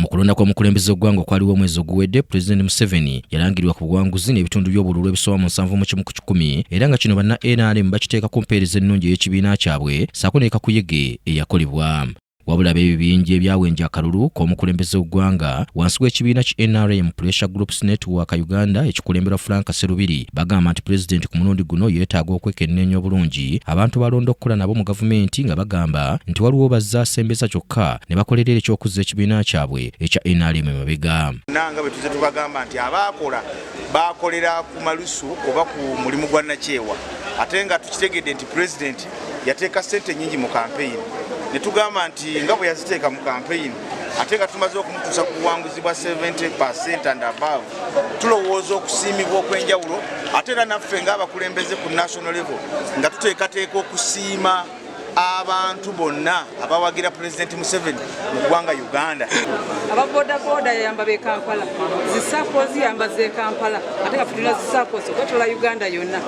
Mu kulonda kw'omukulembeze gw'eggwanga okwaliwo omwezi oguwedde, Pulezidenti Museveni yalangirirwa ku buwanguzi n'ebitundu by'obululu ebisoba mu 7 era nga kino banna NRM bakiteeka ku mpeereza ennungi ey'ekibiina kyabwe ssaako ne kakuyege eyakolebwa. Wabula ebibinja ebyawenja akalulu k'omukulembeze w'eggwanga wansi w'ekibiina ki NRM Pressure Groups Network Uganda ekikulembera Frank Serubiri bagamba nti Pulezidenti ku mulundi guno yeetaaga okwekenneenya obulungi abantu balonda okukola nabo mu gavumenti nga bagamba nti waliwo bazzasembeza kyokka ne bakolerera eky'okuzza ekibiina kyabwe ekya NRM emabega. Nanga bwe tuzze tubagamba nti abaakola baakolera ku malusu oba ku mulimu gwa nakyewa ate nga tukitegedde nti Pulezidenti yateeka ssente nnyingi mu kampeyini ne tugamba nti nga bwe yaziteeka mu kampeyini ate nga tumaze okumutuusa ku buwanguzi bwa 70% and above tulowooza okusiimibwa okw'enjawulo ate era naffe ng'abakulembeze ku national level nga tuteekateeka okusiima abantu bonna abawagira Pulezidenti Museveni mu ggwanga Uganda. Ababodaboda yamba be Kampala, zisakoozi yamba ze Kampala, ate nga tulina zisakoozi okwetola Uganda yonna.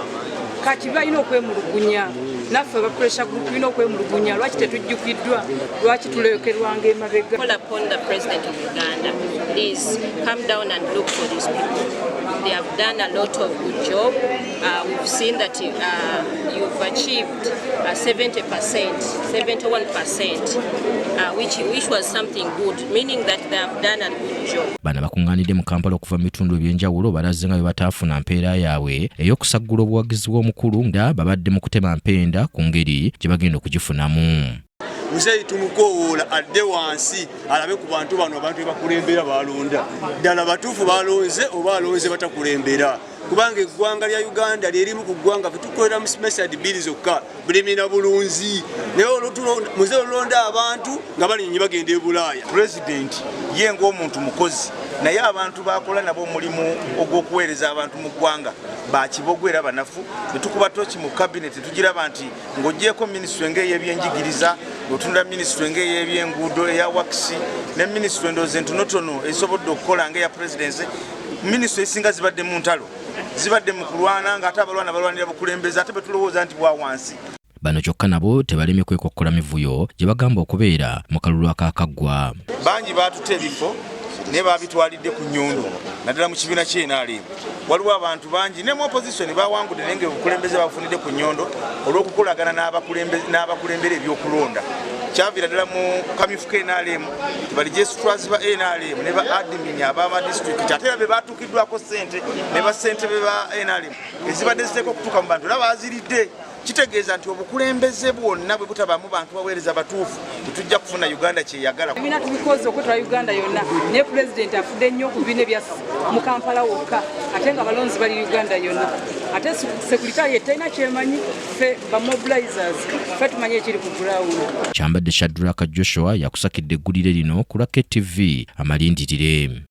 Kati balina okwemulugunya naffe aba Pressure Group tulina okwemulugunya lwaki tetujjukiddwa lwaki tulekerwanga emabega. Call upon the President of Uganda, please come down and look for these people. They have done a lot of good job. We've seen that you've achieved 70%, 71%, which was something good, meaning that they have done a good job. Bano bakungaanidde mu Kampala okuva mu bitundu eby'enjawulo balaze nga bwe bataafuna mpeera yaabwe ey'okusaggula obuwagizi bw'omukulu nga babadde mu kutema mpenda ku ngeri gye bagenda okugifunamu. Muzeeyi tumukoowoola adde wansi alabe ku bantu bano abantu bebakulembera balonda ddala batuufu balonze oba alonze batakulembera kubanga eggwanga lya Uganda lyerimu ku ggwanga fetukolera mu message bill zokka bulimina bulunzi naye muzeeyi olonda abantu nga balinnyi bagenda e Bulaaya. Pulezidenti ye ng'omuntu mukozi naye abantu bakola nabo omulimu ogw'okuweereza abantu mu ggwanga bakibogwe era banafu ne tukuba toki mu kabineti tugiraba nti ng'oggyeko minisitule ng'ey'ebyenjigiriza ng'otunda minisitule ng'ey'ebyenguudo eya wakisi ne minisitule endowooza entonotono esobodde okukola ng'eya Presidency. Minisitule ezisinga zibadde mu ntalo zibadde mu kulwana ng'ate abalwana balwanira bukulembeze ate betulowooza nti bwa wansi. Bano kyokka nabo tebalemye kwekokkola mivuyo gye bagamba okubeera mu kalulu akakaggwa. Bangi baatuta ebifo ne babitwalidde ku nnyondo naddala mu kibiina ky'NRM. Waliwo abantu bangi ne mu opposition bawangudde naye ng'obukulembeze bafunidde ku nnyondo olw'okukolagana n'abakulembera ebyokulonda. Kyavira ddala mu kamyufu k'NRM bali gyestrwazi ba NRM ne ba admin ab'amadistrict ate era be baatuukiddwako ssente ne bassentebe ba NRM ezibadde ziteeka okutuuka mu bantu era baziridde. Kitegeeza nti obukulembeze bwonna bwe butabaamu bantu baweereza batuufu tetujja kufuna Uganda kyeyagala. Ebibiina tubikoze okwetola Uganda yonna naye Pulezidenti afudde nnyo ku bibiina ebya mu Kampala wokka ate nga balonzi bali Uganda yonna ate sekurita ye talina kyemanyi ffe ba mobilizers ffe tumanyi ekiri ku ground. Kyambadde Shadrack Joshua yakusakidde eggulire lino ku Racket TV Amalindilire.